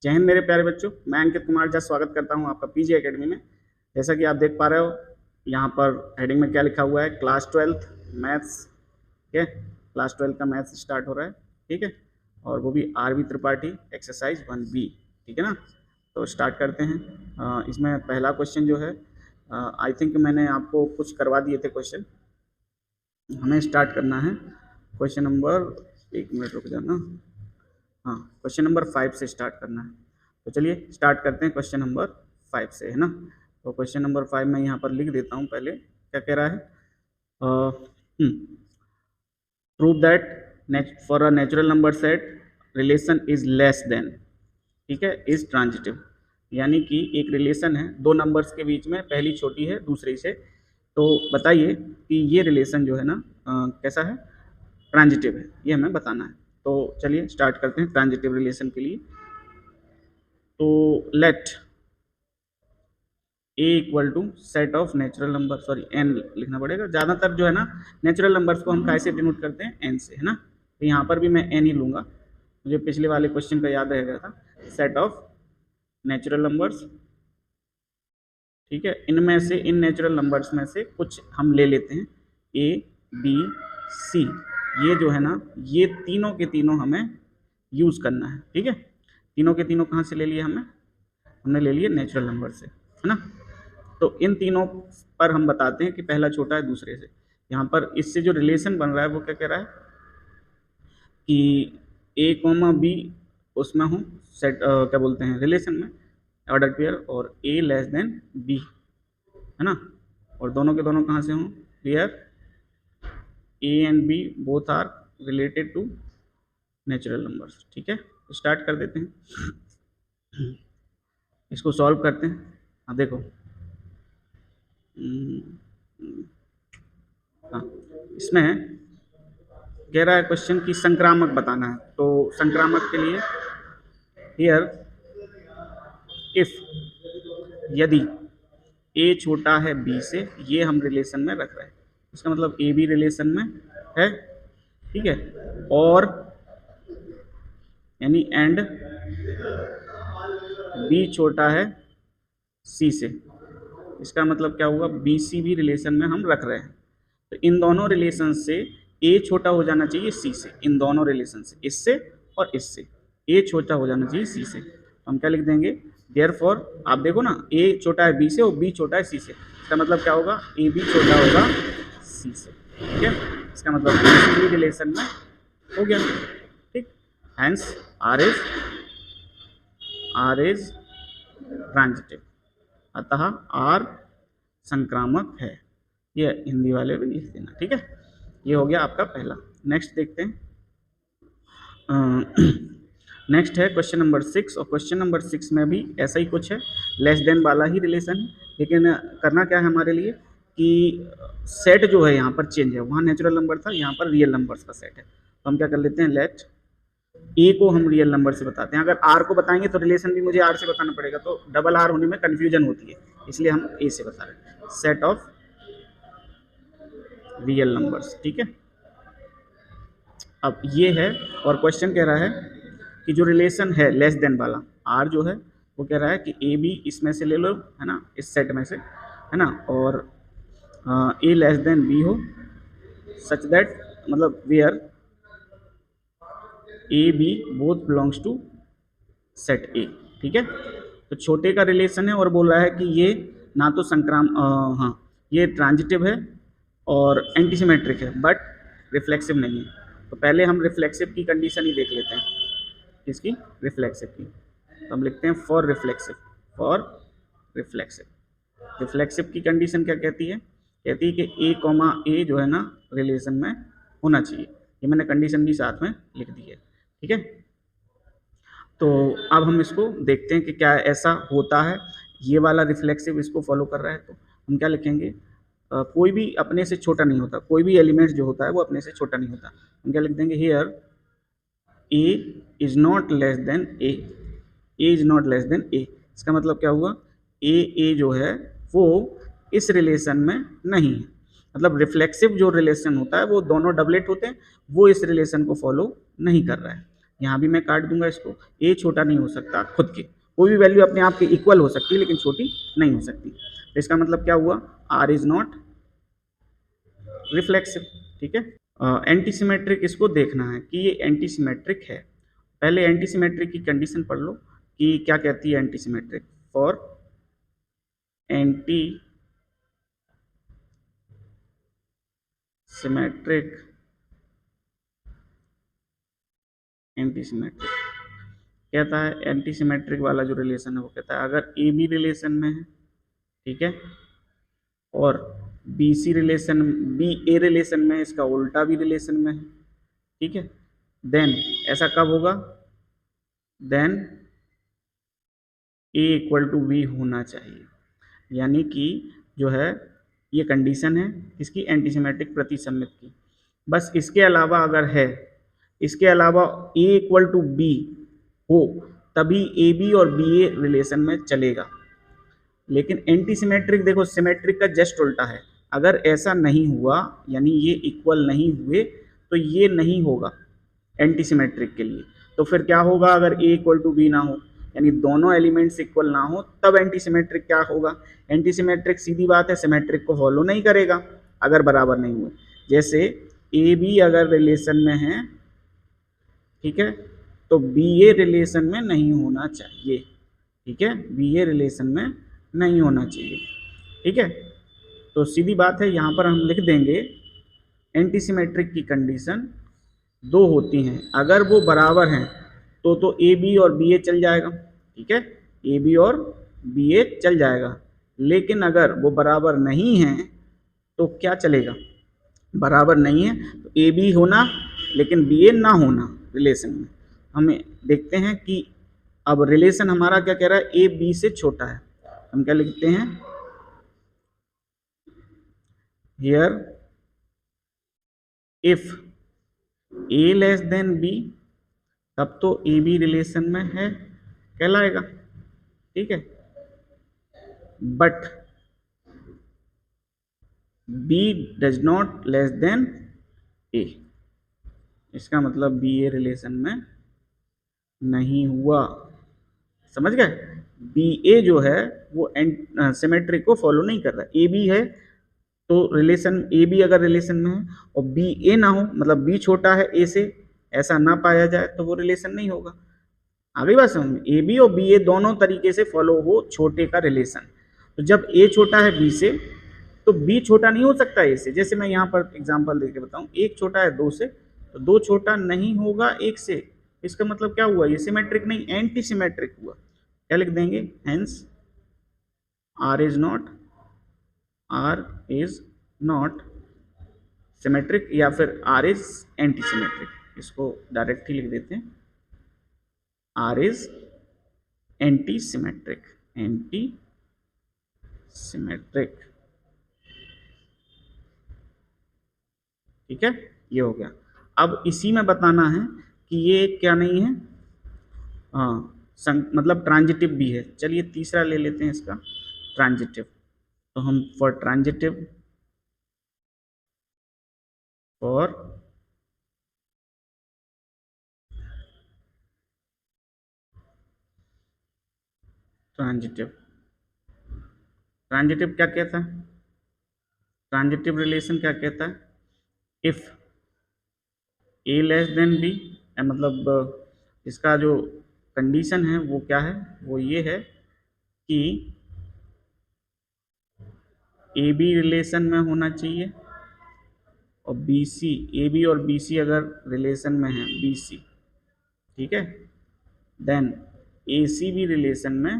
जय हिंद मेरे प्यारे बच्चों, मैं अंकित कुमार झा स्वागत करता हूं आपका पीजी एकेडमी में। जैसा कि आप देख पा रहे हो, यहां पर हेडिंग में क्या लिखा हुआ है, क्लास 12 मैथ्स। ठीक है, क्लास 12 का मैथ्स स्टार्ट हो रहा है। ठीक है, और वो भी आरवी त्रिपाठी एक्सरसाइज 1B। ठीक है ना, तो स्टार्ट करते हैं। इसमें पहला क्वेश्चन जो है, आई थिंक मैंने आपको कुछ करवा दिए थे क्वेश्चन। हमें स्टार्ट करना है क्वेश्चन नंबर, एक मिनट रुक जाना, हाँ क्वेश्चन नंबर 5 से स्टार्ट करना है। तो चलिए स्टार्ट करते हैं क्वेश्चन नंबर 5 से, है ना। तो क्वेश्चन नंबर 5 मैं यहाँ पर लिख देता हूँ। पहले क्या कह रहा है, prove that for a natural number set relation is less than, ठीक है, इज ट्रांजिटिव। यानी कि एक रिलेशन है दो नंबर्स के बीच में, पहली छोटी है दूसरी से, तो बताइए कि ये रिलेशन जो है ना कैसा है, ट्रांजिटिव है, ये हमें बताना है। तो चलिए स्टार्ट करते हैं ट्रांजिटिव रिलेशन के लिए। तो let a equal to set of natural number, sorry N लिखना पड़ेगा। ज़्यादातर जो है ना नेचुरल नंबर्स को हम कैसे डिनोट करते हैं, एन से, है ना। तो यहाँ पर भी मैं एन ही लूँगा, मुझे पिछले वाले क्वेश्चन का याद रह गया था। सेट ऑफ नेचुरल नंबर्स, ठीक है, इनमें से, इन नेचुरल नंबर्स में से कुछ हम ले लेते हैं, ए बी सी। ये जो है ना, ये तीनों के तीनों हमें यूज़ करना है। ठीक है, तीनों के तीनों कहाँ से ले लिए हमने ले लिए नेचुरल नंबर से, है ना। तो इन तीनों पर हम बताते हैं कि पहला छोटा है दूसरे से। यहाँ पर इससे जो रिलेशन बन रहा है वो क्या कह रहा है कि ए कॉमा बी उसमें हो सेट, क्या बोलते हैं, रिलेशन में ऑर्डर पेयर, और ए लेस देन बी, है ना। और दोनों के दोनों कहाँ से हों, where a and b both are related to natural numbers. ठीक है, तो स्टार्ट कर देते हैं, इसको सॉल्व करते हैं। हाँ देखो, हाँ इसमें कह रहा है क्वेश्चन की संक्रामक बताना है। तो संक्रामक के लिए हियर इफ, यदि ए छोटा है बी से, ये हम रिलेशन में रख रहे हैं, इसका मतलब ए बी रिलेशन में है, ठीक है, और यानी एंड बी छोटा है सी से, इसका मतलब क्या हुआ, बी सी भी रिलेशन में हम रख रहे हैं। तो इन दोनों रिलेशन से ए छोटा हो जाना चाहिए सी से, इन दोनों रिलेशन से, इससे और इससे ए छोटा हो जाना चाहिए सी से। तो हम क्या लिख देंगे, देयरफॉर, आप देखो ना, ए छोटा है बी से और बी छोटा है सी से, इसका मतलब क्या होगा, ए बी छोटा होगा सी से। ठीक है, इसका मतलब बी रिलेशन में हो गया। ठीक, हैंस आर इज ट्रांजिटिव, अतः आर संक्रामक है। ये हिंदी वाले भी लिख देना। ठीक है, ये हो गया आपका पहला। नेक्स्ट देखते हैं, नेक्स्ट है क्वेश्चन नंबर 6, और क्वेश्चन नंबर 6 में भी ऐसा ही कुछ है, लेस देन वाला ही रिलेशन है, लेकिन करना क्या है हमारे लिए कि सेट जो है यहाँ पर चेंज है, वहाँ नेचुरल नंबर था, यहाँ पर रियल नंबर्स का सेट है। तो हम क्या कर लेते हैं, लेट ए को हम रियल नंबर से बताते हैं। अगर आर को बताएंगे तो रिलेशन भी मुझे आर से बताना पड़ेगा, तो डबल आर होने में कन्फ्यूजन होती है, इसलिए हम ए से बता रहे हैं, सेट ऑफ रियल नंबर्स। ठीक है, अब ये है, और क्वेश्चन कह रहा है कि जो रिलेशन है लेस देन वाला आर जो है, वो कह रहा है कि ए बी इसमें से ले लो, है ना, इस सेट में से, है ना, और ए लेस देन बी हो, सच दैट, मतलब where a b both belongs to set A. ठीक है, तो छोटे का रिलेशन है और बोल रहा है कि ये ना तो हाँ ये ट्रांजिटिव है और एंटीसिमेट्रिक है, बट रिफ्लेक्सिव नहीं है। तो पहले हम रिफ्लेक्सिव की कंडीशन ही देख लेते हैं, इसकी रिफ्लेक्सिव की। तो हम लिखते हैं फॉर रिफ्लेक्सिव, रिफ्लेक्सिव की कंडीशन क्या कहती है, कहती है कि ए कॉमा ए जो है ना रिलेशन में होना चाहिए। ये मैंने कंडीशन भी साथ में लिख दी है। ठीक है, तो अब हम इसको देखते हैं कि क्या ऐसा होता है, ये वाला रिफ्लेक्सिव इसको फॉलो कर रहा है। तो हम क्या लिखेंगे, कोई भी अपने से छोटा नहीं होता, कोई भी एलिमेंट जो होता है वो अपने से छोटा नहीं होता। हम क्या लिख देंगे, here A is not less than A, A is not less than A. इसका मतलब क्या हुआ, ए जो है वो इस रिलेशन में नहीं है, मतलब रिफ्लेक्सिव जो रिलेशन होता है वो दोनों डबलेट होते हैं, वो इस रिलेशन को फॉलो नहीं कर रहा है। यहाँ भी मैं काट दूंगा इसको, ए छोटा नहीं हो सकता खुद के, कोई भी वैल्यू अपने आप के इक्वल हो सकती है लेकिन छोटी नहीं हो सकती। तो इसका मतलब क्या हुआ, आर इज नॉट रिफ्लेक्सिव। ठीक है, एंटीसिमेट्रिक इसको देखना है कि ये एंटीसिमेट्रिक है। पहले एंटीसिमेट्रिक की कंडीशन पढ़ लो कि क्या कहती है antisymmetric. For anti symmetric, antisymmetric कहता है, एंटीसिमेट्रिक वाला जो रिलेशन है वो कहता है अगर ए बी रिलेशन में है, ठीक है, और B C relation, B a relation में, इसका उल्टा भी रिलेशन में है, ठीक है, देन ऐसा कब होगा, then a equal to b होना चाहिए। यानी कि जो है ये कंडीशन है इसकी एंटीसिमेट्रिक प्रतिसम्मित की। बस इसके अलावा अगर है, इसके अलावा ए इक्वल टू बी हो तभी ए बी और बी ए रिलेशन में चलेगा। लेकिन एंटीसिमेट्रिक देखो सिमेट्रिक का जस्ट उल्टा है, अगर ऐसा नहीं हुआ यानी ये इक्वल नहीं हुए तो ये नहीं होगा एंटीसिमेट्रिक के लिए। तो फिर क्या होगा, अगर ए इक्वल टू बी ना हो यानी दोनों एलिमेंट्स इक्वल ना हो तब एंटीसिमेट्रिक क्या होगा, एंटीसिमेट्रिक सीधी बात है सिमेट्रिक को फॉलो नहीं करेगा अगर बराबर नहीं हुए। जैसे ए बी अगर रिलेशन में है, ठीक है, तो बी ए रिलेशन में नहीं होना चाहिए, ठीक है, बी ए रिलेशन में नहीं होना चाहिए, ठीक है। तो सीधी बात है यहाँ पर हम लिख देंगे एंटीसिमेट्रिक की कंडीशन दो होती हैं, अगर वो बराबर हैं तो ए बी और बी ए चल जाएगा, ठीक है, ए बी और बी ए चल जाएगा। लेकिन अगर वो बराबर नहीं हैं तो क्या चलेगा, बराबर नहीं है तो ए बी होना लेकिन बी ए ना होना रिलेशन में। हमें देखते हैं कि अब रिलेशन हमारा क्या कह रहा है, ए बी से छोटा है, हम क्या लिखते हैं, here if a less than b तब तो ए बी रिलेशन में है कहलाएगा, ठीक है, but B does not less than A, इसका मतलब बी ए रिलेशन में नहीं हुआ, समझ गए। बी ए जो है वो सिमेट्रिक को फॉलो नहीं कर रहा, ए बी है तो रिलेशन, ए बी अगर रिलेशन में है और बी ए ना हो मतलब बी छोटा है ए से, ऐसा ना पाया जाए तो वो रिलेशन नहीं होगा। आगे बात समझ में, ए बी और बी ए दोनों तरीके से फॉलो हो छोटे का रिलेशन। तो जब ए छोटा है बी से तो बी छोटा नहीं हो सकता ए से। जैसे मैं यहाँ पर एग्जांपल देके बताऊँ, एक छोटा है दो से तो दो छोटा नहीं होगा एक से, इसका मतलब क्या हुआ, ये सिमेट्रिक नहीं एंटी सिमेट्रिक हुआ। क्या लिख देंगे, hence R is not symmetric या फिर आर इज एंटी सिमेट्रिक, इसको डायरेक्ट ही लिख देते हैं, R is anti symmetric, anti symmetric, ठीक है, ये हो गया। अब इसी में बताना है कि ये क्या नहीं है, हाँ मतलब ट्रांजिटिव भी है। चलिए तीसरा ले लेते हैं इसका, ट्रांजिटिव। तो हम for transitive, for transitive, transitive क्या कहता है, ट्रांजिटिव रिलेशन क्या कहता है, if a less than b, मतलब इसका जो कंडीशन है वो क्या है, वो ये है कि ए बी रिलेशन में होना चाहिए और बी सी, ए बी और बी सी अगर रिलेशन में है बी सी, ठीक है, देन ए सी भी रिलेशन में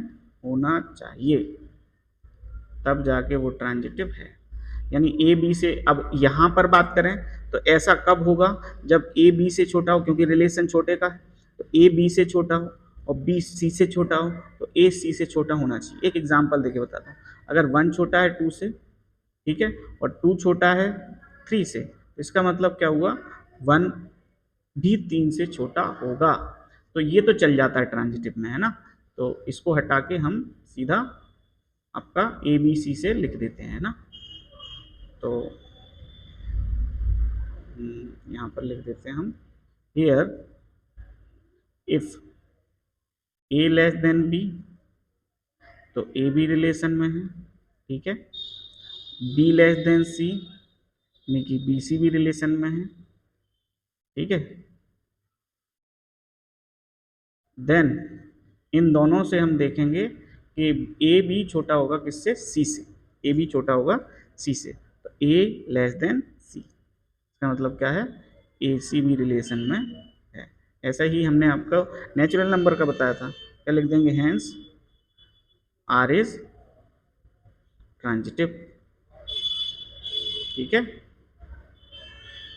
होना चाहिए तब जाके वो ट्रांजिटिव है। यानी ए बी से, अब यहाँ पर बात करें तो ऐसा कब होगा, जब ए बी से छोटा हो, क्योंकि रिलेशन छोटे का है, तो ए बी से छोटा हो और बी सी से छोटा हो तो ए सी से छोटा होना चाहिए। एक एग्जांपल देके बताता हूँ, अगर 1 छोटा है 2 से, ठीक है, और 2 छोटा है 3 से, तो इसका मतलब क्या हुआ, 1 भी 3 से छोटा होगा। तो ये तो चल जाता है ट्रांजिटिव में, है ना। तो इसको हटा के हम सीधा आपका ए बी सी से लिख देते हैं ना। तो यहाँ पर लिख देते हैं हम, here if a less than b, तो ए भी रिलेशन में है, ठीक है। बी लेस देन सी, यानी कि बी सी भी रिलेशन में है, ठीक है। देन इन दोनों से हम देखेंगे कि ए भी छोटा होगा किससे, सी से, ए भी छोटा होगा सी से, तो ए लेस देन सी, इसका मतलब क्या है, ए सी भी रिलेशन में है। ऐसा ही हमने आपको नेचुरल नंबर का बताया था, क्या लिख देंगे, हेंस आर इज ट्रांजिटिव, ठीक है।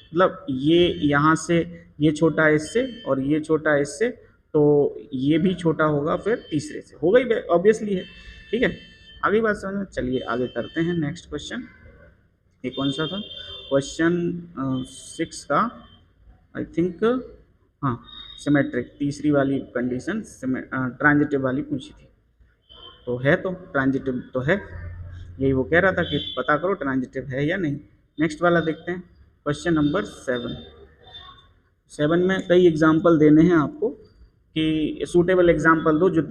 मतलब ये यहाँ से ये छोटा है इससे और ये छोटा है इससे, तो ये भी छोटा होगा फिर तीसरे से, हो गई ऑब्वियसली है, ठीक है। आगे बात समझ में, चलिए आगे करते हैं नेक्स्ट क्वेश्चन। ये कौन सा था, क्वेश्चन 6 का आई थिंक, हाँ सिमेट्रिक, तीसरी वाली कंडीशन ट्रांजिटिव वाली पूछी थी, तो है, तो ट्रांजिटिव तो है, यही वो कह रहा था कि पता करो ट्रांजिटिव है या नहीं। नेक्स्ट वाला देखते हैं, क्वेश्चन नंबर 7 में कई एग्जाम्पल देने हैं आपको, कि सूटेबल एग्जाम्पल दो, जो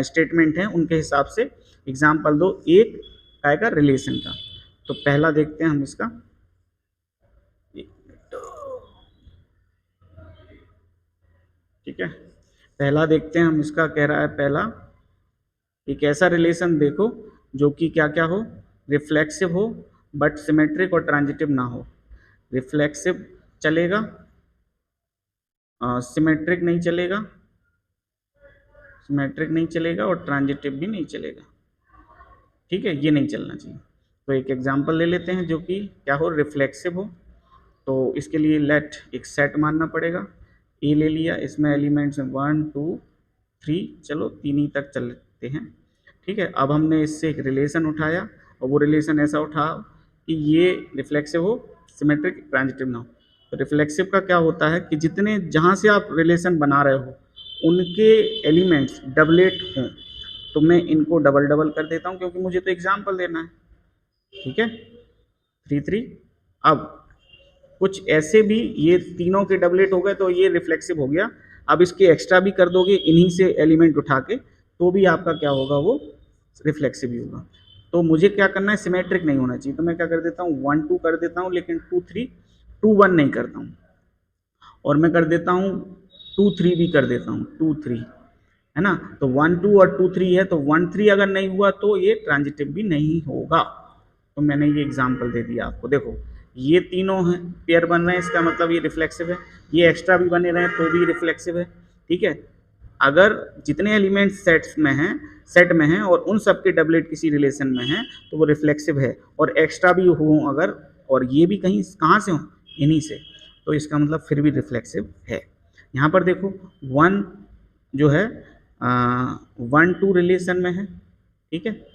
स्टेटमेंट हैं उनके हिसाब से एग्जाम्पल दो, एक आएगा रिलेशन का। तो पहला देखते हैं हम इसका, ठीक है, पहला देखते हैं हम इसका, कह रहा है पहला, एक ऐसा रिलेशन देखो जो कि क्या क्या हो, रिफ्लेक्सिव हो बट सिमेट्रिक और ट्रांजिटिव ना हो। रिफ्लेक्सिव चलेगा, सिमेट्रिक नहीं चलेगा, सिमेट्रिक नहीं चलेगा और ट्रांजिटिव भी नहीं चलेगा, ठीक है, ये नहीं चलना चाहिए। तो एक एग्जांपल ले लेते हैं जो कि क्या हो, रिफ्लेक्सिव हो। तो इसके लिए लेट एक सेट मानना पड़ेगा, ए ले लिया, इसमें एलिमेंट्स हैं 1 2 3, चलो 3 ही तक चलते हैं, ठीक है। अब हमने इससे एक रिलेशन उठाया और वो रिलेशन ऐसा उठा कि ये रिफ्लेक्सिव हो, सिमेट्रिक ट्रांजिटिव ना हो। तो रिफ्लेक्सिव का क्या होता है कि जितने जहाँ से आप रिलेशन बना रहे हो उनके एलिमेंट्स डबलेट हों, तो मैं इनको डबल डबल कर देता हूँ क्योंकि मुझे तो एग्जाम्पल देना है, ठीक है, 3 3। अब कुछ ऐसे भी ये तीनों के डबलेट हो गए तो ये रिफ्लेक्सिव हो गया। अब इसके एक्स्ट्रा भी कर दोगे इन्हीं से एलिमेंट उठा के, तो भी आपका क्या होगा, वो रिफ्लेक्सिव ही होगा। तो मुझे क्या करना है, सिमेट्रिक नहीं होना चाहिए, तो मैं क्या कर देता हूँ, 1 2 कर देता हूँ, लेकिन 2 3 2 1 नहीं करता हूँ, और मैं कर देता हूँ 2 3 भी कर देता हूँ, 2 3, है ना। तो 1 2 और 2 3 है, तो 1 3 अगर नहीं हुआ तो ये ट्रांजिटिव भी नहीं होगा। तो मैंने ये एग्जाम्पल दे दिया आपको, देखो ये तीनों हैं पेयर बन रहे हैं, इसका मतलब ये रिफ्लेक्सिव है, ये एक्स्ट्रा भी बने रहे तो भी रिफ्लेक्सिव है, ठीक है। अगर जितने एलिमेंट सेट में हैं और उन सब के डबलेट किसी रिलेशन में हैं तो वो रिफ्लेक्सिव है, और एक्स्ट्रा भी हो अगर, और ये भी कहीं कहाँ से हो, इन्हीं से, तो इसका मतलब फिर भी रिफ्लेक्सिव है। यहाँ पर देखो 1 जो है 1 2 रिलेशन में है, ठीक है,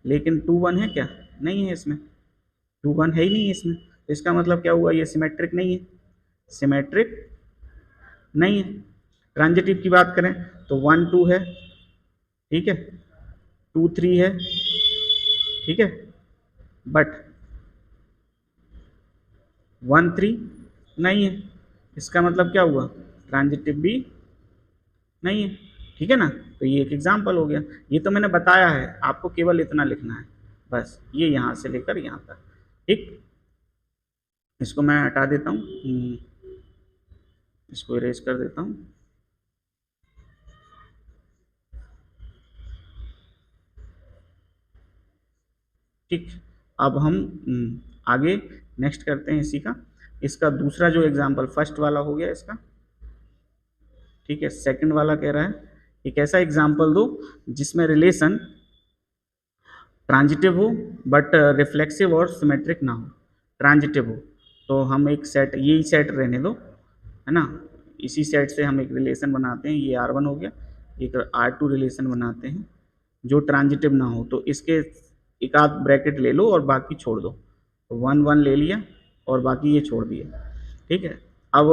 लेकिन 2 1 है क्या, नहीं है इसमें, 2 1 है ही नहीं है इसमें, तो इसका मतलब क्या हुआ, ये सिमेट्रिक नहीं है, सिमेट्रिक नहीं है। ट्रांजिटिव की बात करें तो 1 2 है, ठीक है, 2 3 है, ठीक है, बट 1 3 नहीं है, इसका मतलब क्या हुआ, ट्रांजिटिव भी नहीं है, ठीक है ना। तो ये एक एग्जाम्पल हो गया, ये तो मैंने बताया है, आपको केवल इतना लिखना है बस, ये यहाँ से लेकर यहाँ तक, ठीक। इसको मैं हटा देता हूँ, इसको इरेज कर देता हूँ, ठीक। अब हम आगे नेक्स्ट करते हैं इसी का, इसका दूसरा जो एग्जाम्पल, फर्स्ट वाला हो गया इसका, ठीक है। सेकंड वाला कह रहा है एक ऐसा एग्जाम्पल दो जिसमें रिलेशन ट्रांजिटिव हो बट रिफ्लेक्सिव और सिमेट्रिक ना हो। ट्रांजिटिव हो तो हम एक सेट, यही सेट रहने दो, है ना, इसी सेट से हम एक रिलेशन बनाते हैं, ये R1 हो गया, एक R2 रिलेशन बनाते हैं जो ट्रांजिटिव ना हो, तो इसके एक आध ब्रैकेट ले लो और बाकी छोड़ दो, तो 1 1 ले लिया और बाकी ये छोड़ दिया, ठीक है। अब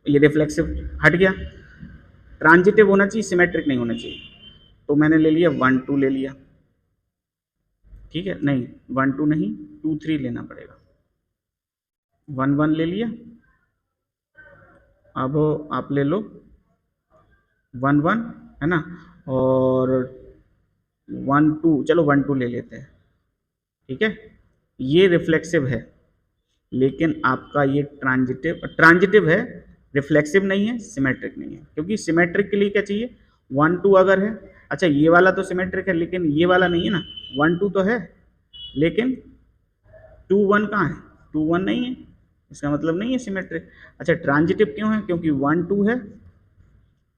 ये रिफ्लेक्सिव हट गया, ट्रांजिटिव होना चाहिए, सिमेट्रिक नहीं होना चाहिए, तो मैंने ले लिया 1 2 ले लिया, ठीक है, नहीं 1 2 नहीं 2 3 लेना पड़ेगा, 1 1 ले लिया। अब आप ले लो 1 1 है ना, और 1 2, चलो 1 2 ले लेते हैं, ठीक है। ये रिफ्लेक्सिव है, लेकिन आपका ये ट्रांजिटिव है, रिफ्लेक्सिव नहीं है, सिमेट्रिक नहीं है। क्योंकि सिमेट्रिक के लिए क्या चाहिए, 1 2 अगर है, अच्छा ये वाला तो सिमेट्रिक है लेकिन ये वाला नहीं है ना, 1 2 तो है लेकिन 2 1 कहाँ है, 2 1 नहीं है, इसका मतलब नहीं है सिमेट्रिक। अच्छा ट्रांजिटिव क्यों है, क्योंकि 1 2 है,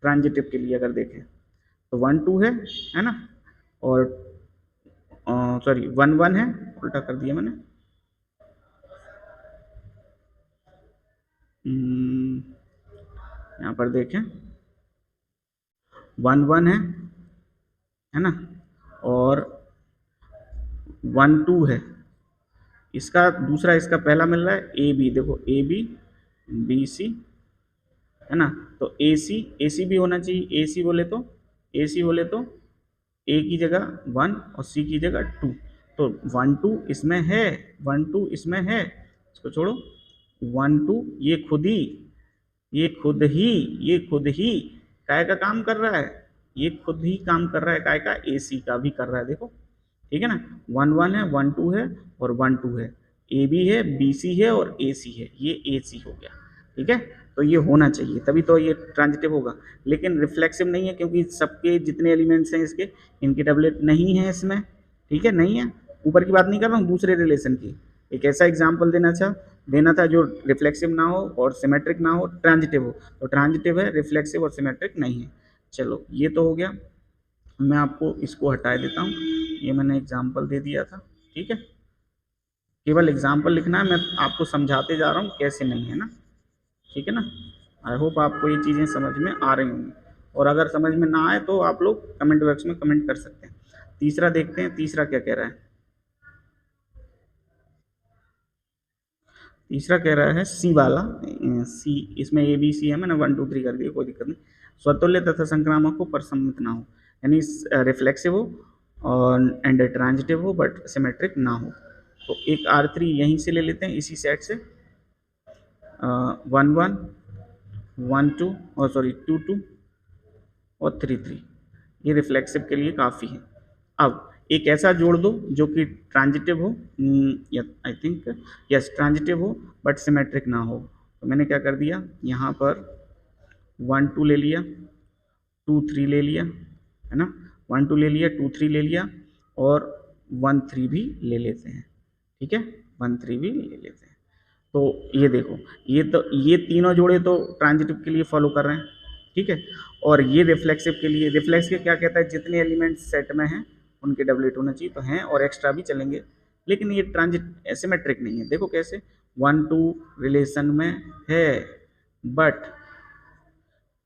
ट्रांजिटिव के लिए अगर देखें तो 1 2 है ना, और सॉरी 1 1 है, उल्टा कर दिया मैंने। यहाँ पर देखें 1 1 है ना, और 1 2 है, इसका दूसरा इसका पहला मिल रहा है ए बी, देखो ए बी बी सी है ना, तो ए सी भी होना चाहिए, ए सी बोले तो ए की जगह 1 और सी की जगह 2, तो 1 2 इसमें है, 1 2 इसमें है, इसको छोड़ो, 1 2 ये खुद ही ये खुद ही ये खुद ही काय का काम कर रहा है, ये खुद ही काम कर रहा है, काय का, ए सी का भी कर रहा है, देखो ठीक है ना। 1 1 है, 1 2 है और 1 2 है, ए बी है, बी सी है और ए सी है, ये ए सी हो गया, ठीक है। तो ये होना चाहिए तभी तो ये ट्रांजिटिव होगा, लेकिन रिफ्लेक्सिव नहीं है क्योंकि सबके जितने एलिमेंट्स हैं इसके, इनकी डबलेट नहीं है इसमें, ठीक है, नहीं है। ऊपर की बात नहीं कर रहा हूँ, दूसरे रिलेशन की एक ऐसा एग्जाम्पल देना था जो रिफ्लेक्सिव ना हो और सिमेट्रिक ना हो, ट्रांजिटिव हो, तो ट्रांजिटिव है, रिफ्लेक्सिव और सिमेट्रिक नहीं है। चलो ये तो हो गया, मैं आपको इसको हटा देता हूँ, ये मैंने एग्जाम्पल दे दिया था, ठीक है। केवल एग्जाम्पल लिखना है, मैं आपको समझाते जा रहा हूँ कैसे नहीं है ना, ठीक है ना। आई होप आपको ये चीज़ें समझ में आ रही होंगी, और अगर समझ में ना आए तो आप लोग कमेंट बॉक्स में कमेंट कर सकते हैं। तीसरा देखते हैं, तीसरा क्या कह रहा है। तीसरा कह रहा है सी वाला, सी इसमें ए बी सी है, मैंने 1 2 3 कर दिया, कोई दिक्कत नहीं। स्वतुल्य तथा संक्रामक हो पर सम्मित ना हो, यानी रिफ्लेक्सिव हो और एंड ट्रांजिटिव हो बट सिमेट्रिक ना हो। तो एक R3 यहीं से ले लेते हैं, इसी सेट से, 1 1 1 2 और सॉरी 2 2 और 3 3, ये रिफ्लेक्सिव के लिए काफ़ी है। अब एक ऐसा जोड़ दो जो कि ट्रांजिटिव हो, आई थिंक यस ट्रांजिटिव हो बट सिमेट्रिक ना हो, तो मैंने क्या कर दिया, यहाँ पर 1 2 ले लिया, 2 3 ले लिया, है ना, 1 2 ले लिया, 2 3 ले लिया और 1 3 भी ले लेते हैं, ठीक है, 1 3 भी ले लेते हैं। तो ये देखो, ये तीनों जोड़े तो ट्रांजिटिव के लिए फॉलो कर रहे हैं, ठीक है, और ये रिफ्लेक्सिव के लिए, रिफ्लेक्सिव क्या कहता है, जितने एलिमेंट्स सेट में हैं उनके डबलेट होना चाहिए, तो हैं और एक्स्ट्रा भी चलेंगे, लेकिन ये ट्रांजिट सिमेट्रिक नहीं है। देखो कैसे, 1 2 रिलेशन में है बट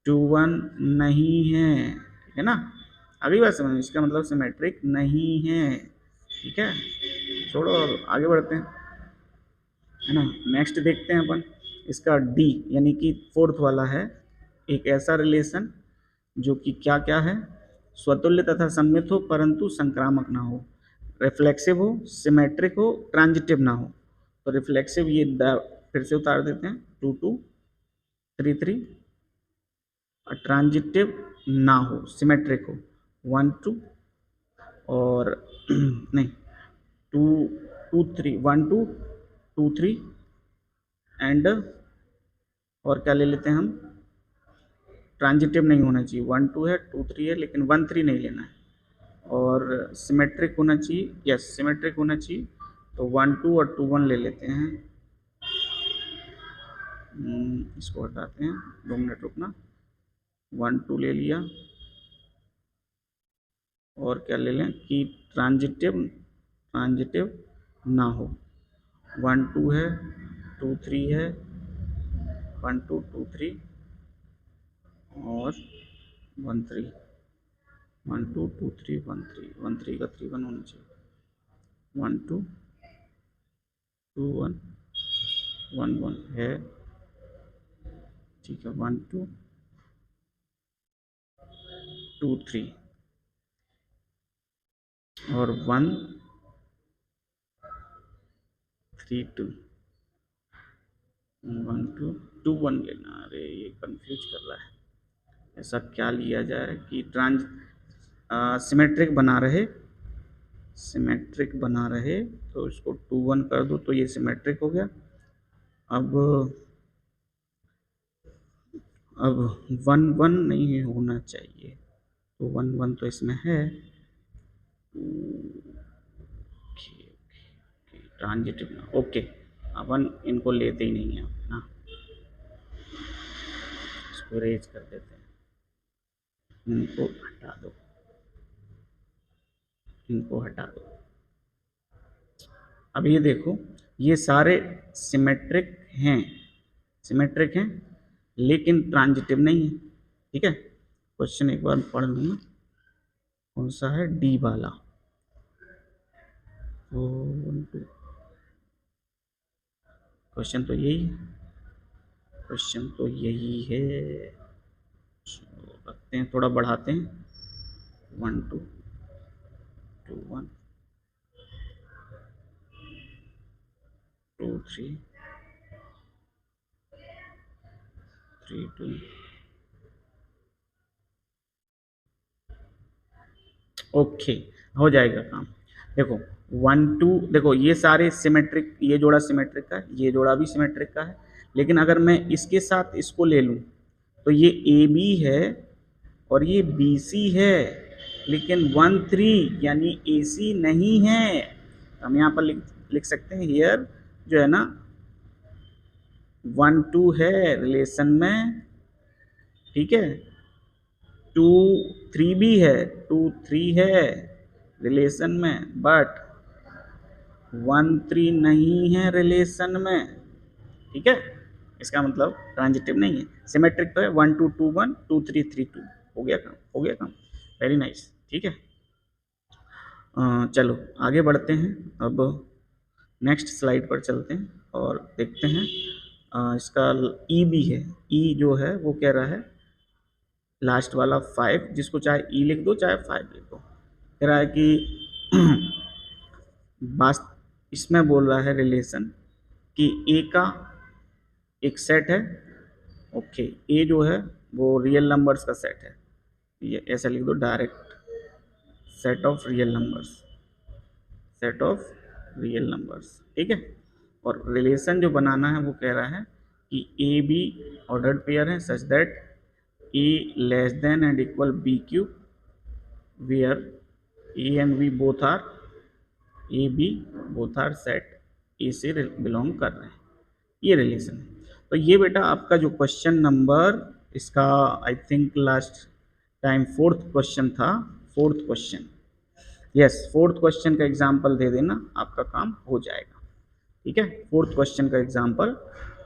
2 1 नहीं है ना, अगली बात समझ, इसका मतलब सिमेट्रिक नहीं है, ठीक है। छोड़ो आगे बढ़ते हैं, है ना। नेक्स्ट देखते हैं अपन, इसका डी यानी कि फोर्थ वाला है, एक ऐसा रिलेशन जो कि क्या क्या है, स्वतुल्य तथा सम्मित हो परंतु संक्रामक ना हो, रिफ्लेक्सिव हो, सिमेट्रिक हो, ट्रांजिटिव ना हो। तो रिफ्लेक्सिव ये फिर से उतार देते हैं, 2 2 3 3, और ट्रांजिटिव ना हो, सिमेट्रिक हो, 1 2 और नहीं 2 2 3 1 2 2 3 एंड, और क्या ले लेते हैं हम, ट्रांजिटिव नहीं होना चाहिए, 1 2 है, 2 3 है, लेकिन 1 3 नहीं लेना है, और सिमेट्रिक होना चाहिए, यस सिमेट्रिक होना चाहिए, तो 1 2 और 2 1 ले लेते हैं। इसको हटाते हैं, 2 मिनट रुकना, 1 2 ले लिया, और क्या ले लें कि ट्रांजिटिव ट्रांजिटिव ना हो, 1 2 है, 2 3 है, 1 2 2 3 और 1 3, 1 2 2 3 1 3, 1 3 का 3 1 होना चाहिए, 1 2 2 1 1 1 है, ठीक है, 1 2 2 3 और 1 3 2, 1 2 2 1 लेना, अरे ये कंफ्यूज कर रहा है, ऐसा क्या लिया जाए कि सिमेट्रिक बना रहे, सिमेट्रिक बना रहे, तो इसको 2 1 कर दो तो ये सिमेट्रिक हो गया। अब 1 1 नहीं होना चाहिए, तो 1 1 तो इसमें है। ट्रांजिटिव ना, ओके, अपन इनको लेते ही नहीं है ना, इसको रेज कर देते हैं, इनको हटा दो, इनको हटा दो। अब ये देखो, ये सारे सिमेट्रिक हैं, सिमेट्रिक हैं लेकिन ट्रांजिटिव नहीं है। ठीक है, क्वेश्चन एक बार पढ़ लूँगा, कौन सा है, डी वाला। क्वेश्चन तो यही है, क्वेश्चन तो यही है। रखते हैं, थोड़ा बढ़ाते हैं, 1 2 2 1 2 3 3 2। ओके, हो जाएगा काम। देखो 1 2, देखो ये सारे सिमेट्रिक, ये जोड़ा सिमेट्रिक का है, ये जोड़ा भी सिमेट्रिक का है, लेकिन अगर मैं इसके साथ इसको ले लूँ तो ये ए बी है और ये बी सी है, लेकिन 1 3 यानी ए सी नहीं है। हम यहाँ पर लिख सकते हैं हियर जो है ना 1 2 है रिलेशन में, ठीक है, 2 3 भी है, 2 3 है रिलेशन में, बट 1 3 नहीं है रिलेशन में। ठीक है, इसका मतलब ट्रांजिटिव नहीं है, सिमेट्रिक तो है, 1 2 2 1 2 3 3 2, हो गया काम, हो गया काम, वेरी नाइस। ठीक है, चलो आगे बढ़ते हैं, अब नेक्स्ट स्लाइड पर चलते हैं और देखते हैं। इसका ई भी है, ई जो है वो कह रहा है लास्ट वाला 5, जिसको चाहे ई लिख दो चाहे 5 लिख दो, कह रहा है कि बात इसमें बोल रहा है रिलेशन कि ए का एक सेट है, ओके, ए जो है वो रियल नंबर्स का सेट है, ये ऐसा लिख दो direct, set of real numbers, set of real numbers. ठीक है, और रिलेशन जो बनाना है वो कह रहा है कि ए बी ऑर्डर्ड पेयर है such that a less than and equal b cube, where a and b both are, a b both are set A से बिलोंग कर रहे हैं, ये रिलेशन है। तो ये बेटा आपका जो क्वेश्चन नंबर, इसका I think last time 4th question था, 4th question, yes 4th question का एग्जाम्पल दे देना, आपका काम हो जाएगा। ठीक है, 4th क्वेश्चन का एग्जाम्पल,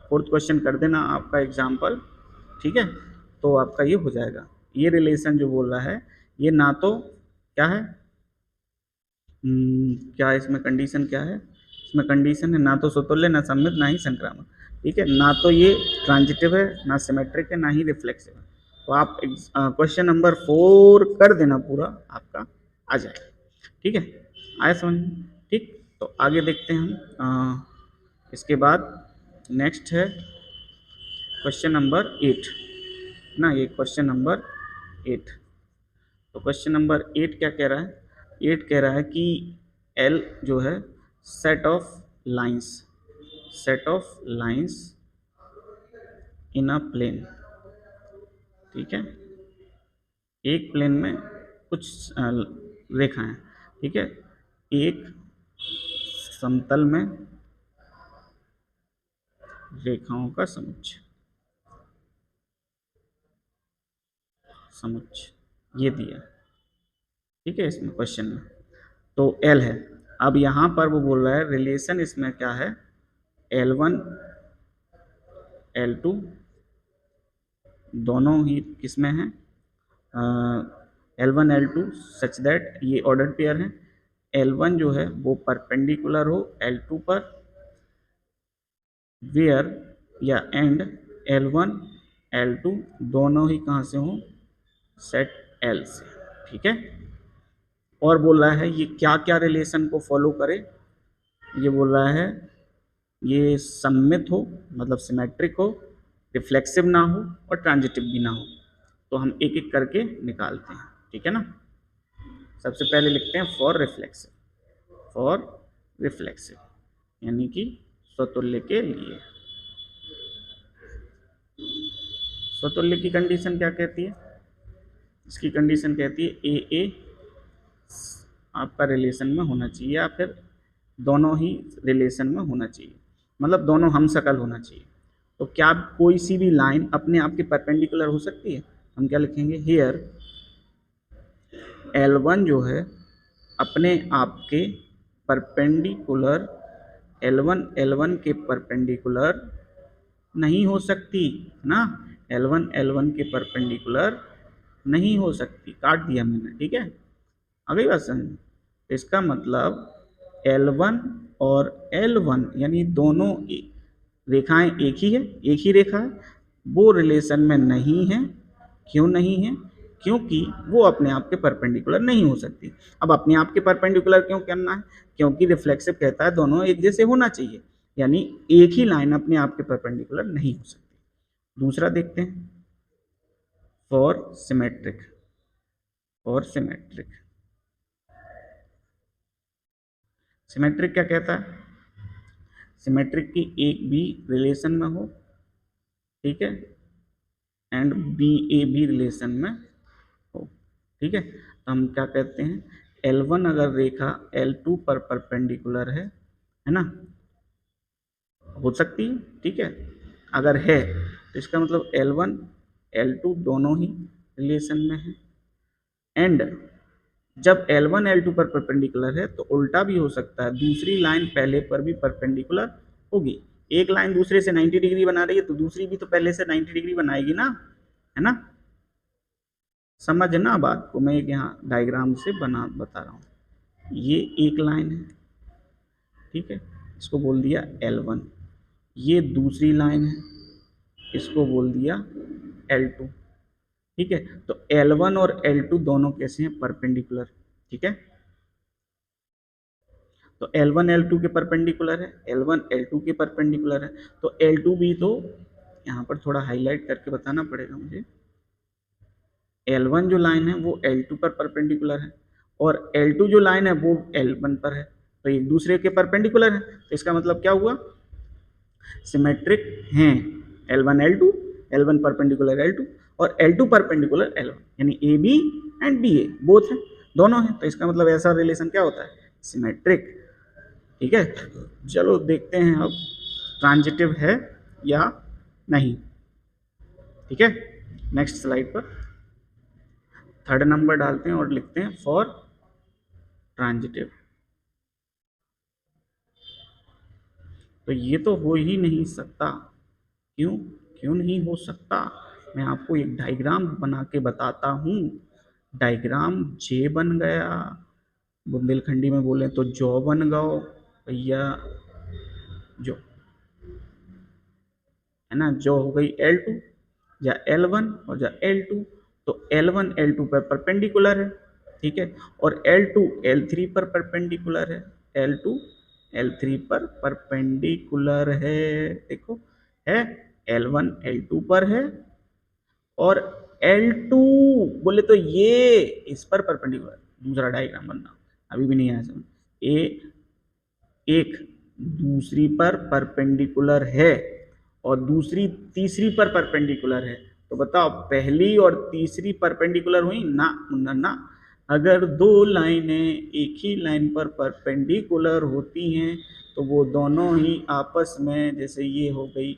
4th क्वेश्चन कर देना आपका एग्जाम्पल। ठीक है, तो आपका ये हो जाएगा। ये रिलेशन जो बोल रहा है ये ना तो क्या है, क्या इसमें कंडीशन क्या है, इसमें कंडीशन है ना तो सुतुल्य, ना सममित, ना ही संक्रामक। ठीक है, ना तो ये ट्रांजिटिव है, ना सिमेट्रिक है, ना ही रिफ्लेक्सिव है। तो आप क्वेश्चन नंबर 4 कर देना पूरा, आपका आ जाएगा। ठीक है, आया समझ में? ठीक, तो आगे देखते हैं हम। इसके बाद नेक्स्ट है क्वेश्चन नंबर 8 ना, ये क्वेश्चन नंबर 8। तो क्वेश्चन नंबर 8 क्या कह रहा है, 8 कह रहा है कि L जो है set of lines, set of lines in a plane. ठीक है, एक प्लेन में कुछ रेखाएं, ठीक है, एक समतल में रेखाओं का समुच्चय, समुच्चय ये दिया। ठीक है, इसमें क्वेश्चन में तो L है। अब यहाँ पर वो बोल रहा है रिलेशन इसमें क्या है, L1 L2 दोनों ही किसमें हैं, L1 L2 सच दैट ये ऑर्डर्ड पेयर है, L1 जो है वो परपेंडिकुलर हो L2 पर, वेयर या एंड L1 L2 दोनों ही कहाँ से हों, सेट L से। ठीक है, और बोल रहा है ये क्या क्या रिलेशन को फॉलो करे, ये बोल रहा है ये सममित हो मतलब सिमेट्रिक हो, रिफ्लेक्सिव ना हो और ट्रांजिटिव भी ना हो। तो हम एक एक करके निकालते हैं, ठीक है ना। सबसे पहले लिखते हैं फॉर रिफ्लेक्सिव यानी कि स्वतुल्य के लिए। स्वतुल्य की कंडीशन क्या कहती है? इसकी कंडीशन कहती है ए आपका रिलेशन में होना चाहिए या फिर दोनों ही रिलेशन में होना चाहिए, मतलब दोनों हम शकल होना चाहिए। तो क्या कोई सी भी लाइन अपने आप के परपेंडिकुलर हो सकती है? हम क्या लिखेंगे, हियर L1 जो है अपने आप के परपेंडिकुलर L1 के परपेंडिकुलर नहीं हो सकती ना। L1 के परपेंडिकुलर नहीं हो सकती, काट दिया मैंने, ठीक है। अगली बात समझ, इसका मतलब L1 और L1 यानी दोनों रेखाएं एक ही रेखा है, वो रिलेशन में नहीं है। क्यों नहीं है? क्योंकि वो अपने आप के परपेंडिकुलर नहीं हो सकती। अब अपने आप के परपेंडिकुलर क्यों करना है? क्योंकि रिफ्लेक्सिव कहता है दोनों एक जैसे होना चाहिए, यानी एक ही लाइन अपने आप के परपेंडिकुलर नहीं हो सकती। दूसरा देखते हैं, फॉर सिमेट्रिक सिमेट्रिक क्या कहता है? सिमेट्रिक की एक बी रिलेशन में हो, ठीक है, एंड बी ए भी रिलेशन में हो, ठीक है। तो हम क्या कहते हैं, L1 अगर रेखा L2 पर परपेंडिकुलर है ना, हो सकती है, ठीक है। अगर है तो इसका मतलब L1 L2 दोनों ही रिलेशन में है। एंड जब L1 L2 पर परपेंडिकुलर है तो उल्टा भी हो सकता है, दूसरी लाइन पहले पर भी परपेंडिकुलर होगी। एक लाइन दूसरे से 90 डिग्री बना रही है तो दूसरी भी तो पहले से 90 डिग्री बनाएगी ना, है ना। समझना बात को, मैं एक यहाँ डायग्राम से बता रहा हूँ। ये एक लाइन है, ठीक है, इसको बोल दिया L1। ये दूसरी लाइन है, इसको बोल दिया L2, ठीक है। तो L1 और L2 दोनों कैसे हैं? परपेंडिकुलर, ठीक है। तो L1 L2 के परपेंडिकुलर है, L1 L2 के परपेंडिकुलर है, तो L2 भी तो यहाँ पर थोड़ा हाईलाइट करके बताना पड़ेगा मुझे। L1 जो लाइन है वो L2 पर परपेंडिकुलर है और L2 जो लाइन है वो L1 पर है, तो एक दूसरे के परपेंडिकुलर है। तो इसका मतलब क्या हुआ? सिमेट्रिक हैं L1 L2, L1 perpendicular L2 और L2 परपेंडिकुलर L1, यानी AB एंड BA बोथ है, दोनों है। तो इसका मतलब ऐसा रिलेशन क्या होता है? सिमेट्रिक, ठीक है। चलो देखते हैं अब ट्रांजिटिव है या नहीं, ठीक है। नेक्स्ट स्लाइड पर 3rd नंबर डालते हैं और लिखते हैं फॉर ट्रांजिटिव। तो ये तो हो ही नहीं सकता। क्यों नहीं हो सकता? मैं आपको एक डायग्राम बना के बताता हूँ। डायग्राम जे बन गया, बुंदेलखंडी में बोले तो जौ बन गओ भैया, जो है ना, जो हो गई L2 या L1 और या L2। तो L1 L2 पर परपेंडिकुलर है, ठीक है, और L2 L3 पर परपेंडिकुलर है, L2 L3 पर परपेंडिकुलर है। देखो है, L1 L2 पर है और L2 बोले तो ये इस पर परपेंडिकुलर। दूसरा डायग्राम बनना अभी भी नहीं आया समझ। एक दूसरी पर परपेंडिकुलर है और दूसरी तीसरी पर परपेंडिकुलर है, तो बताओ पहली और तीसरी परपेंडिकुलर हुई ना? ना, अगर दो लाइनें एक ही लाइन पर परपेंडिकुलर होती हैं तो वो दोनों ही आपस में, जैसे ये हो गई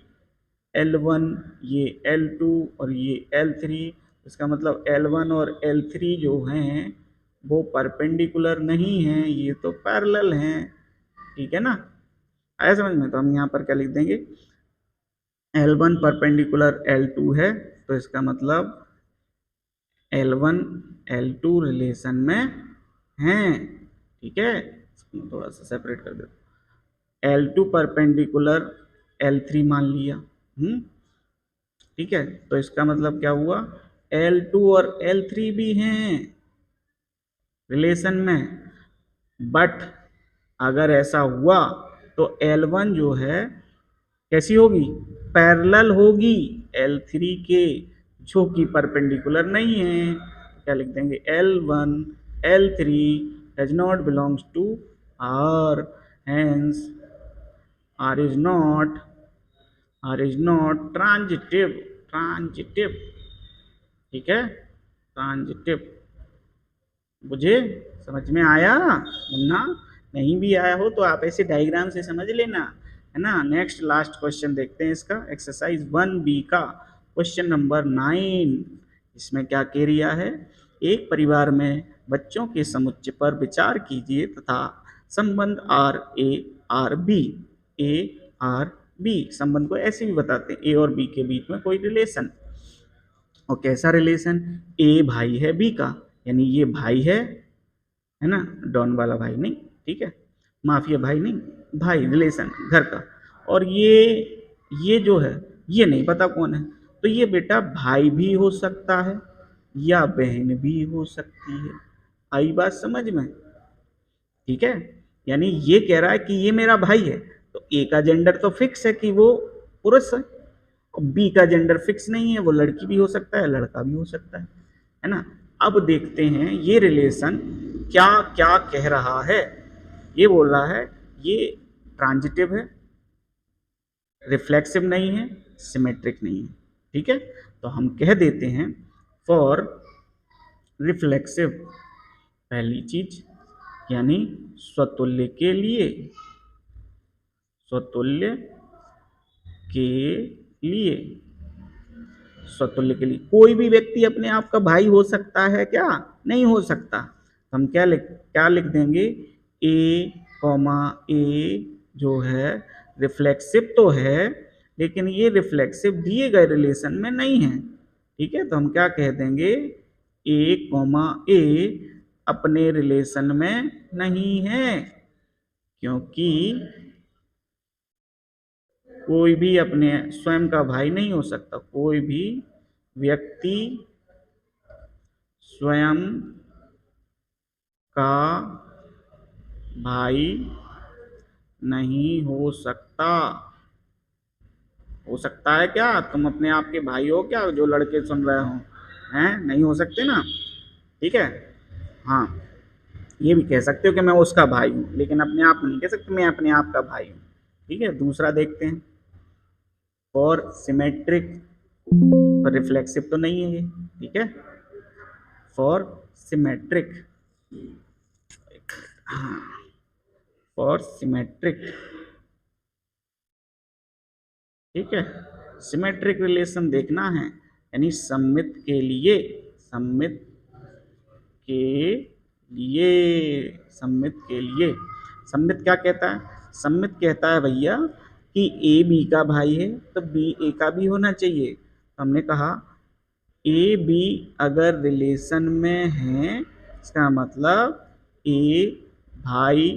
L1, ये L2 और ये L3, इसका मतलब L1 और L3 जो हैं वो परपेंडिकुलर नहीं हैं, ये तो पैरेलल हैं, ठीक है ना। आया समझ में? तो हम यहाँ पर क्या लिख देंगे, L1 परपेंडिकुलर L2 है तो इसका मतलब L1 L2 रिलेशन में हैं, ठीक है। थोड़ा सा सेपरेट कर देते, L2 परपेंडिकुलर L3 मान लिया, ठीक है। तो इसका मतलब क्या हुआ, L2 और L3 भी हैं रिलेशन में। बट अगर ऐसा हुआ तो L1 जो है कैसी होगी? पैरेलल होगी L3 के, जो कि परपेंडिकुलर नहीं है। क्या लिख देंगे, L1 L3 does not belongs to R, hence R is not transitive. ठीक है, ट्रांजिटिव। मुझे समझ में आया मुन्ना? नहीं भी आया हो तो आप ऐसे डायग्राम से समझ लेना, है ना। नेक्स्ट लास्ट क्वेश्चन देखते हैं इसका, एक्सरसाइज 1B का क्वेश्चन नंबर 9। इसमें क्या केरिया है, एक परिवार में बच्चों के समुच्चय पर विचार कीजिए तथा संबंध ए आर बी संबंध को ऐसे भी बताते हैं, ए और बी के बीच में कोई रिलेशन। और कैसा रिलेशन, ए भाई है बी का, यानी ये भाई है ना, डॉन वाला भाई नहीं, ठीक है, माफिया भाई नहीं, भाई रिलेशन घर का। और ये जो है ये नहीं पता कौन है, तो ये बेटा भाई भी हो सकता है या बहन भी हो सकती है। आई बात समझ में? ठीक है, यानी ये कह रहा है कि ये मेरा भाई है, तो ए का जेंडर तो फिक्स है कि वो पुरुष है, और बी का जेंडर फिक्स नहीं है, वो लड़की भी हो सकता है लड़का भी हो सकता है ना। अब देखते हैं ये रिलेशन क्या क्या कह रहा है। ये बोल रहा है ये ट्रांजिटिव है, रिफ्लेक्सिव नहीं है, सिमेट्रिक नहीं है। ठीक है, तो हम कह देते हैं फॉर रिफ्लेक्सिव, पहली चीज यानी स्वतुल्य के लिए, स्वतुल्य के लिए, स्वतुल्य के लिए कोई भी व्यक्ति अपने आप का भाई हो सकता है क्या? नहीं हो सकता। तो हम क्या लिख देंगे, ए कॉमा ए जो है रिफ्लेक्सिव तो है, लेकिन ये रिफ्लेक्सिव दिए गए रिलेशन में नहीं है। ठीक है, तो हम क्या कह देंगे, ए कॉमा ए अपने रिलेशन में नहीं है, क्योंकि कोई भी अपने स्वयं का भाई नहीं हो सकता, कोई भी व्यक्ति स्वयं का भाई नहीं हो सकता। हो सकता है क्या? तुम अपने आप के भाई हो क्या, जो लड़के सुन रहे हो? हैं, नहीं हो सकते ना। ठीक है, हाँ, ये भी कह सकते हो कि मैं उसका भाई हूँ, लेकिन अपने आप नहीं कह सकते मैं अपने आप का भाई हूँ। ठीक है, दूसरा देखते हैं, फॉर सिमेट्रिक, पर रिफ्लेक्सिव तो नहीं है ये। ठीक है, फॉर सिमेट्रिक, हाँ, फॉर सिमेट्रिक। ठीक है, सिमेट्रिक रिलेशन देखना है, यानी सममित के लिए, सममित के लिए, सममित के लिए। सममित क्या कहता है? सममित कहता है भैया कि ए बी का भाई है तो बी ए का भी होना चाहिए। हमने कहा ए बी अगर रिलेशन में है, इसका मतलब ए भाई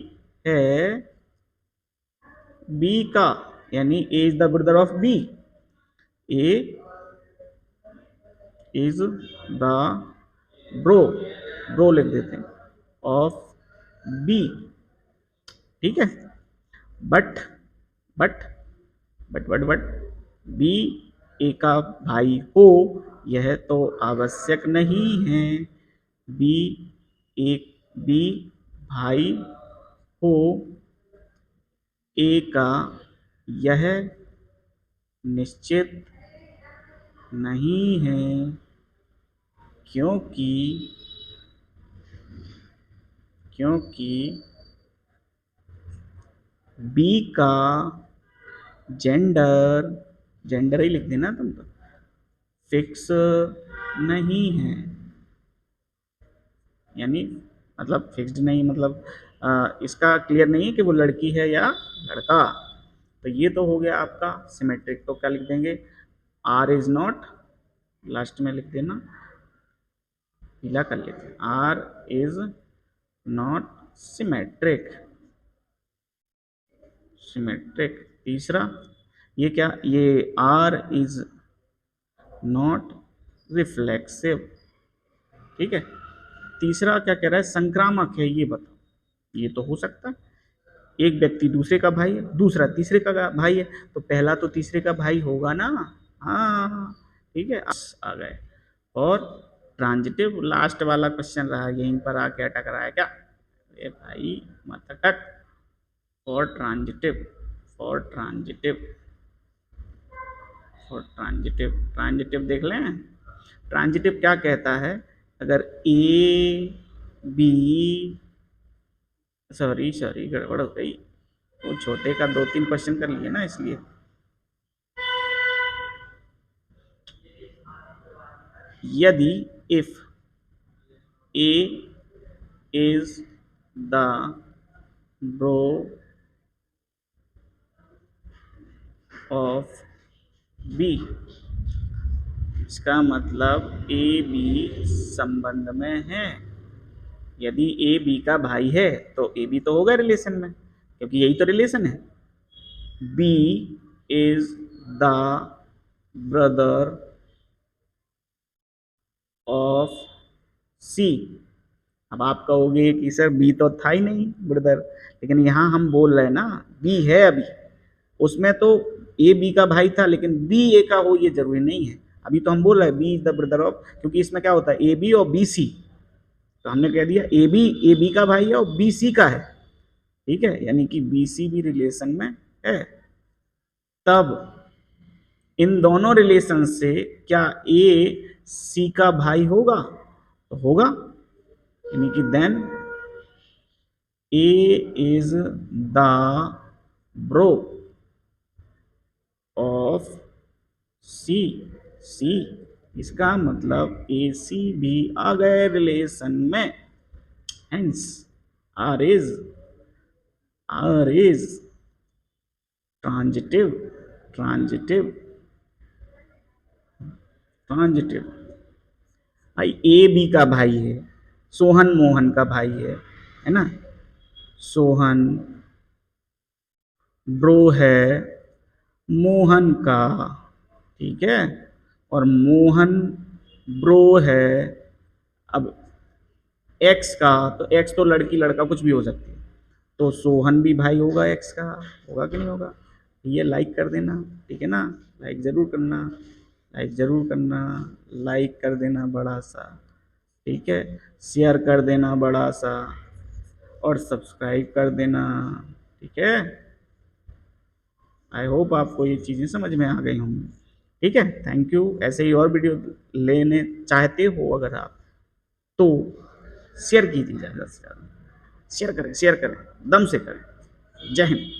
है बी का, यानी A is the brother of B, A is the bro लिख देते हैं ऑफ बी। ठीक है, बट बी ए का भाई हो यह तो आवश्यक नहीं है। बी भाई हो ए का यह निश्चित नहीं है, क्योंकि बी का जेंडर ही लिख देना तुम तो, फिक्स नहीं है, यानी मतलब फिक्स्ड नहीं, मतलब इसका क्लियर नहीं है कि वो लड़की है या लड़का। तो ये तो हो गया आपका सिमेट्रिक। तो क्या लिख देंगे, आर इज नॉट, लास्ट में लिख देना, पीला कर लेते हैं, आर इज नॉट सिमेट्रिक। तीसरा ये क्या, ये आर इज नॉट रिफ्लेक्सिव। ठीक है, तीसरा क्या कह रहा है, संक्रामक है, ये बताओ। ये तो हो सकता है, एक व्यक्ति दूसरे का भाई है, दूसरा तीसरे का भाई है, तो पहला तो तीसरे का भाई होगा ना। हाँ, ठीक है, आ गए। और ट्रांजिटिव लास्ट वाला क्वेश्चन रहा, यहीं पर आके अटक रहा है क्या? अरे भाई मत अटक। For transitive, for transitive, for transitive, transitive देख लें। ट्रांजिटिव क्या कहता है? अगर ए बी, सॉरी सॉरी गड़बड़ हो गई, वो छोटे का 2-3 क्वेश्चन कर लिए ना इसलिए। यदि if a is the bro of b, इसका मतलब ए बी संबंध में है। यदि ए बी का भाई है तो ए बी तो होगा रिलेशन में, क्योंकि यही तो रिलेशन है। B is the brother of C. अब आप कहोगे कि सर बी तो था ही नहीं ब्रदर, लेकिन यहाँ हम बोल रहे हैं ना बी है अभी, उसमें तो ए बी का भाई था, लेकिन बी ए का हो ये जरूरी नहीं है। अभी तो हम बोल रहे हैं b is the brother of, क्योंकि इसमें क्या होता है ए बी और बी सी, तो हमने कह दिया ए बी का भाई है और बी सी का है, ठीक है, यानी कि बी सी भी रिलेशन में है। तब इन दोनों रिलेशन से क्या ए सी का भाई होगा? तो होगा, यानी कि then A is the bro of C, C, इसका मतलब ए सी भी आ गए रिलेशन में। Hence R is transitive, transitive, transitive. भाई ए बी का भाई है, सोहन मोहन का भाई है ना, सोहन ब्रो है मोहन का, ठीक है, और मोहन ब्रो है अब एक्स का, तो एक्स तो लड़की लड़का कुछ भी हो सकती है, तो सोहन भी भाई होगा एक्स का, होगा कि नहीं होगा? ये लाइक कर देना, ठीक है ना, लाइक ज़रूर करना, लाइक ज़रूर करना, लाइक कर देना बड़ा सा, ठीक है, शेयर कर देना बड़ा सा, और सब्सक्राइब कर देना, ठीक है। आई होप आपको ये चीज़ें समझ में आ गई होंगी, ठीक है। Thank you. ऐसे ही और वीडियो लेने चाहते हो अगर आप, तो शेयर कीजिए ज़्यादा से ज़्यादा, शेयर करें, शेयर करें, दम से करें। जय हिंद।